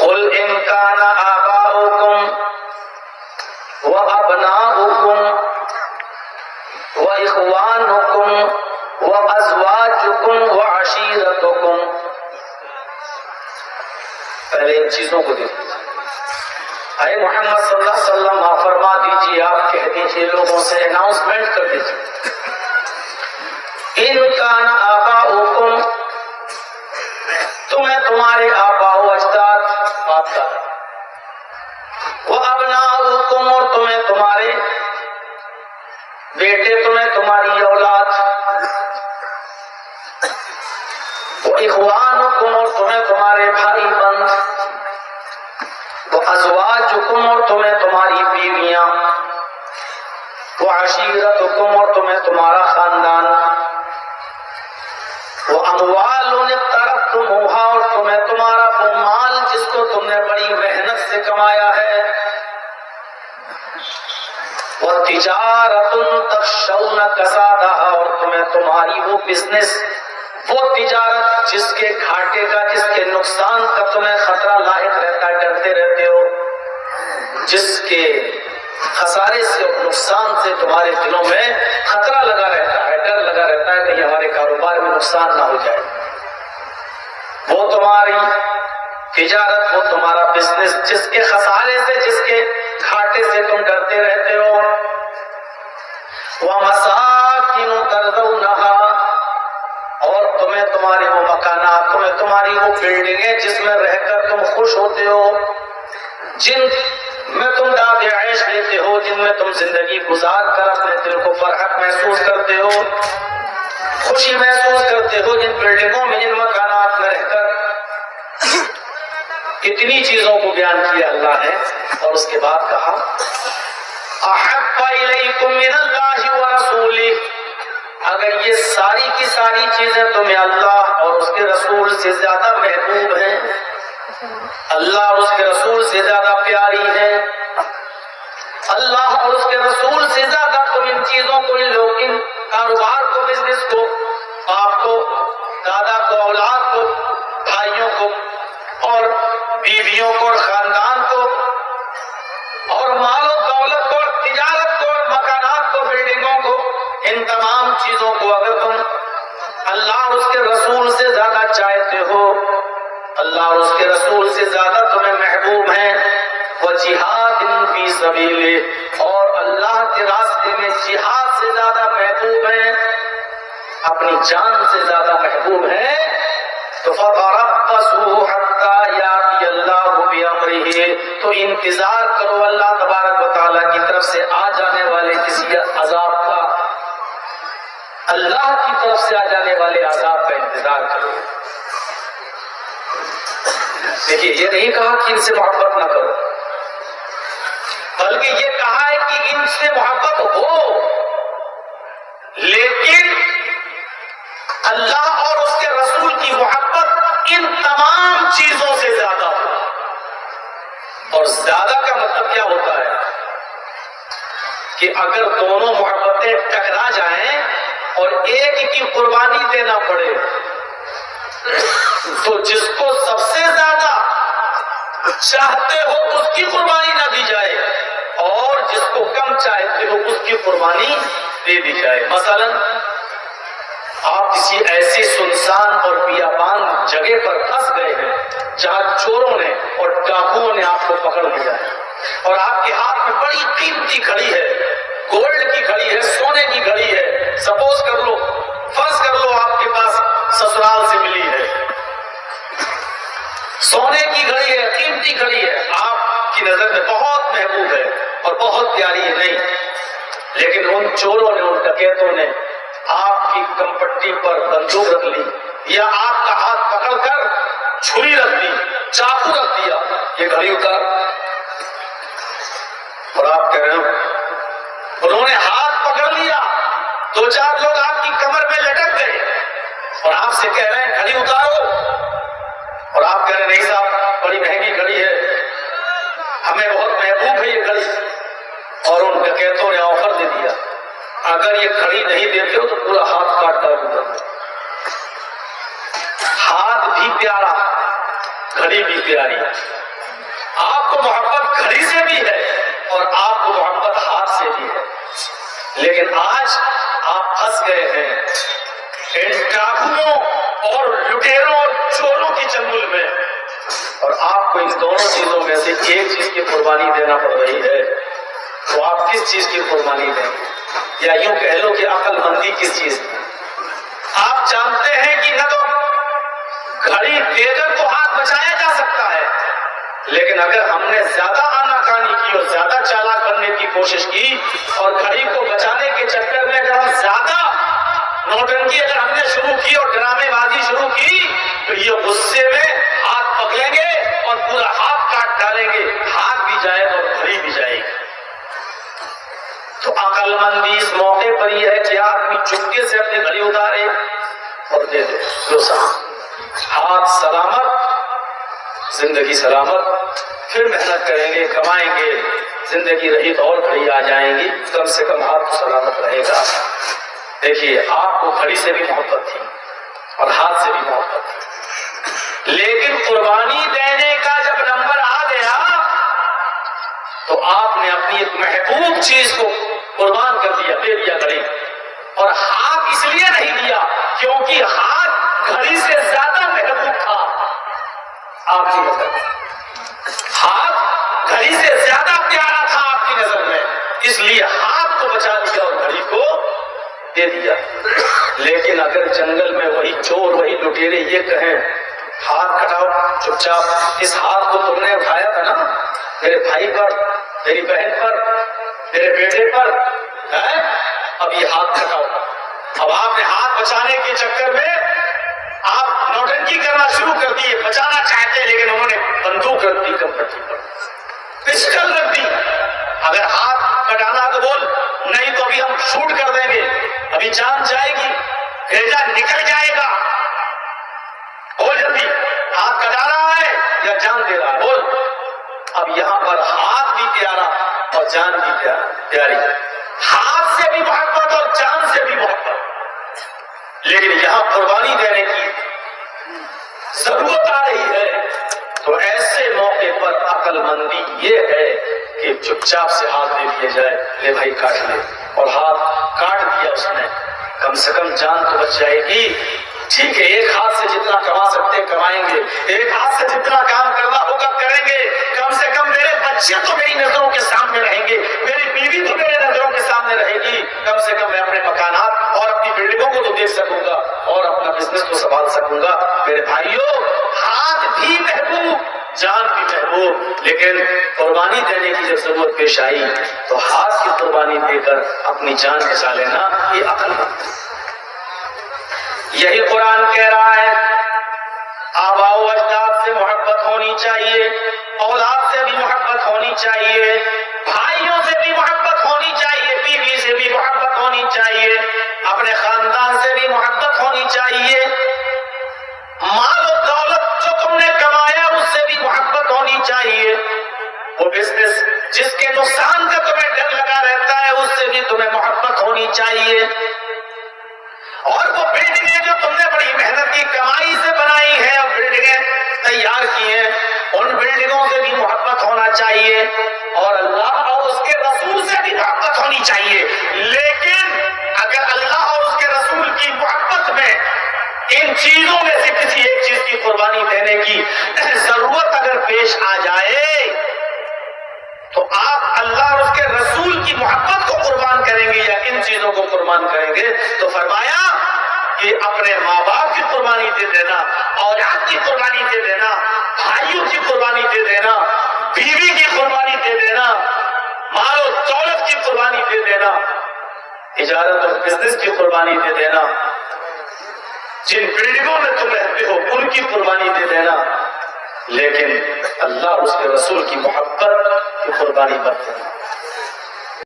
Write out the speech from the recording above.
قل ان کان آباؤکم وابناؤکم واخوانکم وازواجکم وعشیرتکم. پہلے ان چیزوں کو دیکھو. اے محمد صلی اللہ علیہ وسلم آپ فرما دیجیے، آپ کہہ دیجیے لوگوں سے، اناؤنسمنٹ کر دیجیے. ان کان آباؤکم، تمہیں تمہارے آبا و اجداد بات کر، وابناؤکم، اور تمہیں تمہارے بیٹے، تمہیں تمہاری اولاد، واخوانکم، اور تمہیں تمہارے بھائی بند، وازواجکم، اور تمہیں تمہاری بیویاں، وعشیرتکم، اور تمہیں تمہارا خاندان، واموال اقترفتموها، اور تمہیں تمہارا وہ مال جس کو تم نے بڑی محنت سے کمایا ہے، وتجارت تخشون کسادها، اور تمہیں تمہاری وہ بزنس، وہ تجارت جس کے گھاٹے کا، جس کے نقصان کا تمہیں خطرہ لاحق رہتا ہے، ڈرتے رہتے ہو، جس کے خسارے سے اور نقصان سے تمہارے دلوں میں خطرہ لگا رہتا ہے، ڈر لگا رہتا ہے کہ ہمارے کاروبار میں نقصان نہ ہو جائے. وہ تمہاری تجارت، وہ تمہارا بزنس جس کے خسارے سے، جس کے گھاٹے سے تم ڈرتے رہتے ہو. وَمَسَاكِنُ تَرْضَوْنَهَا، اور تمہیں تمہارے وہ مکانات، تمہیں تمہاری وہ بلڈنگیں جس میں رہ کر تم خوش ہوتے ہو، جن میں تم داد عیش لیتے ہو، جن میں تم زندگی گزار کر اپنے دل کو فرحت محسوس کرتے ہو، خوشی محسوس کرتے ہو، جن بلڈنگوں میں، جن مکانات میں رہ کر. اتنی چیزوں کو بیان کیا اللہ نے، اور اس کے بعد کہا احب الیکم من اللہ ورسولہ، اگر یہ ساری کی ساری چیزیں تمہیں اللہ اور اس کے رسول سے زیادہ محبوب ہیں، اللہ اور اس کے رسول سے زیادہ پیاری ہیں، اللہ اور اس کے رسول سے زیادہ تم ان چیزوں کو، ان لوگ، ان کاروبار کو، بزنس کو، باپ کو، دادا کو، اولاد کو، بھائیوں کو، اور بیویوں کو، اور خاندان کو، اور مال و دولت کو، اور تجارت کو، اور مکانات کو، بلڈنگوں کو، ان تمام چیزوں کو اگر تم اللہ اور اس کے رسول سے زیادہ چاہتے ہو، اللہ اور اس کے رسول سے زیادہ تمہیں محبوب ہیں، وجہاد فی سبیلہ، اور اللہ کے راستے میں جہاد سے زیادہ محبوب ہیں، اپنی جان سے زیادہ محبوب ہیں، تو فتربصوا حتی یاتی اللہ بامرہ، تو انتظار کرو اللہ تبارک و تعالیٰ کی طرف سے آ جانے والے کسی عذاب کا، اللہ کی طرف سے آ جانے والے عذاب کا انتظار کرو. دیکھیے، یہ نہیں کہا کہ ان سے محبت نہ کرو، بلکہ یہ کہا ہے کہ ان سے محبت ہو، لیکن اللہ اور اس کے رسول کی محبت ان تمام چیزوں سے زیادہ ہو. اور زیادہ کا مطلب کیا ہوتا ہے کہ اگر دونوں محبتیں ٹکرا جائیں اور ایک کی قربانی دینا پڑے، تو جس کو سب سے زیادہ چاہتے ہو اس کی قربانی نہ دی جائے، اور جس کو کم چاہتے ہو اس کی قربانی دے دی جائے. مثلا آپ کسی ایسی سنسان اور بیابان جگہ پر پھنس گئے ہیں جہاں چوروں نے اور ڈاکوؤں نے آپ کو پکڑ لیا ہے، اور آپ کے ہاتھ میں بڑی قیمتی گھڑی ہے، گولڈ کی گھڑی ہے، سونے کی گھڑی ہے. سپوز کر لو، فرض کر لو آپ کے پاس سسرال سے ملی ہے، سونے کی گھڑی ہے، قیمتی گھڑی ہے، آپ کی نظر میں بہت محبوب ہے اور بہت پیاری ہے. نہیں، لیکن ان چوروں نے، ان ڈکیتوں نے آپ کی کمپٹی پر بندوق رکھ لی، یا آپ کا ہاتھ پکڑ کر چھری رکھ دی، چاقو رکھ دیا، یہ گھڑی اتار. اور آپ کہہ رہے ہو، انہوں نے ہاتھ پکڑ لیا، دو چار لوگ آپ کی کمر میں لٹک گئے اور آپ سے کہہ رہے ہیں گھڑی اتارو، اور آپ کہہ رہے ہیں نہیں صاحب بڑی مہنگی گھڑی ہے، ہمیں بہت محبوب ہے یہ گھڑی. اور ان ڈکیتوں نے آفر دے دیا، اگر یہ گھڑی نہیں دیتے ہو تو پورا ہاتھ کاٹ ڈالوں گا. ہاتھ بھی پیارا، گھڑی بھی پیاری. آپ کو محبت گھڑی سے بھی ہے اور آپ کو محبت ہاتھ سے بھی ہے، لیکن آج آپ پھنس گئے ہیں ان ڈاکوؤں اور لٹیروں اور چوروں کی چنگل میں، اور آپ کو ان دونوں چیزوں میں سے ایک چیز کی قربانی دینا پڑ رہی ہے، تو آپ کس چیز کی قربانی دیں؟ یا یوں کہہ لو کہ عقل مندی کس چیز کی؟ آپ جانتے ہیں کہ نہ تو گھڑی دے کر تو ہاتھ بچایا جا سکتا ہے، لیکن اگر ہم نے زیادہ آناکانی کی اور زیادہ چالاک بننے کی کوشش کی اور گھڑی کو بچانے کے چکر میں اگر ہم زیادہ نوٹنکی اگر ہم نے شروع کی اور ڈرامے بازی شروع کی تو یہ غصے میں ہاتھ پکڑیں گے اور پورا ہاتھ کاٹ ڈالیں گے، ہاتھ بھی جائے اور گھڑی بھی جائے گی۔ تو عقل مندی اس موقع پر یہ ہے کہ آدمی چپکے سے اپنی گھڑی اتارے اور دے دے، جو ہاتھ سلامت، زندگی سلامت، پھر محنت کریں گے، کمائیں گے، زندگی رہی تو اور گھڑی آ جائیں گی، کم سے کم ہاتھ سلامت رہے گا۔ دیکھیے آپ کو گھڑی سے بھی محبت تھی اور ہاتھ سے بھی محبت تھی، لیکن قربانی دینے کا جب نمبر آ گیا تو آپ نے اپنی ایک محبوب چیز کو قربان کر دیا، دے دیا گھڑی، اور ہاتھ اس لیے نہیں دیا کیونکہ ہاتھ گھڑی سے زیادہ محبوب تھا آپ کی نظر میں، ہاتھ گھڑی سے زیادہ پیارا تھا آپ کی نظر میں، اس لیے ہاتھ کو بچا دیا اور گھڑی کو دے دیا۔ لیکن اگر جنگل میں وہی چور وہی لٹیرے یہ کہیں ہاتھ کٹاؤ چپ چاپ، اس ہاتھ کو تم نے اٹھایا تھا نا میرے بھائی پر، میری بہن پر، میرے بیٹے پر، اب یہ ہاتھ کٹاؤ۔ اب آپ نے ہاتھ بچانے کے چکر میں آپ نوٹنکی کرنا شروع کر دیے، بچانا چاہتے لیکن انہوں نے بندوق رکھ دی، کمپٹی پر پسٹل رکھ دی، اگر ہاتھ کٹانا تو بول، نہیں تو ابھی ہم شوٹ کر دیں گے، ابھی جان جائے گی، بھیجا نکل جائے گا، بول جلدی ہاتھ کٹا رہا ہے یا جان دے رہا ہے، بول۔ اب یہاں پر ہاتھ بھی پیارا اور جان بھی پیاری، ہاتھ سے بھی محبت اور جان سے بھی محبت، لیکن یہاں قربانی دینے کی ضرورت آ رہی ہے، تو ایسے موقع پر عقل مندی یہ ہے کہ چپ چاپ سے ہاتھ دے دیا جائے، لے بھائی کاٹ لے، اور ہاتھ کاٹ دیا اس نے، کم سے کم جان تو بچ جائے گی۔ ٹھیک ہے ایک ہاتھ سے جتنا کما سکتے کمائیں گے، ایک ہاتھ سے جتنا کام کرنا ہوگا کریں گے، کم سے کم میرے بچے تو میری نظروں کے سامنے رہیں گے، میری بیوی تو میرے نظروں کے سامنے رہے گی، کم سے کم میں اپنے مکانات اور اپنی بلڈنگوں کو تو دیکھ سکوں گا اور اپنا بزنس تو سنبھال سکوں گا۔ میرے بھائیوں ہاتھ بھی محبوب جان بھی محبوب، لیکن قربانی دینے کی جب ضرورت پیش آئی تو ہاتھ کی قربانی دے کر اپنی جان بچا لینا یہ عقل مند ہے۔ یہی قرآن کہہ رہا ہے آباء و اجداد سے محبت ہونی چاہیے، اولاد سے بھی محبت ہونی چاہیے، بھائیوں سے بھی محبت ہونی چاہیے، بیوی سے بھی محبت ہونی چاہیے، اپنے خاندان سے بھی محبت ہونی چاہیے، مال و دولت جو تم نے کمایا اس سے بھی محبت ہونی چاہیے، وہ بزنس جس کے نقصان کا تمہیں ڈر لگا رہتا ہے اس سے بھی تمہیں محبت ہونی چاہیے، اور وہ بلڈنگیں جو تم نے بڑی محنت کی کمائی سے بنائی ہیں اور بلڈنگیں تیار کی ہیں ان بلڈنگوں سے بھی محبت ہونا چاہیے، اور اللہ اور اس کے رسول سے بھی محبت ہونی چاہیے۔ لیکن اگر اللہ اور اس کے رسول کی محبت میں ان چیزوں میں سے کسی ایک چیز کی قربانی دینے کی ضرورت اگر پیش آ جائے تو آپ اللہ اور اس کے رسول کی محبت کو قربان کریں گے یا ان چیزوں کو قربان کریں گے؟ تو فرمایا کہ اپنے ماں باپ کی قربانی دے دینا، اولاد کی قربانی دے دینا، بھائیوں کی قربانی دے دینا، بیوی کی قربانی دے دینا، مال و دولت کی قربانی دے دینا، تجارت اور بزنس کی قربانی دے دینا، جن بلڈنگوں میں تم رہتے ہو ان کی قربانی دے دینا، لیکن اللہ اور اس کے رسول کی محبت کی قربانی مت دینا۔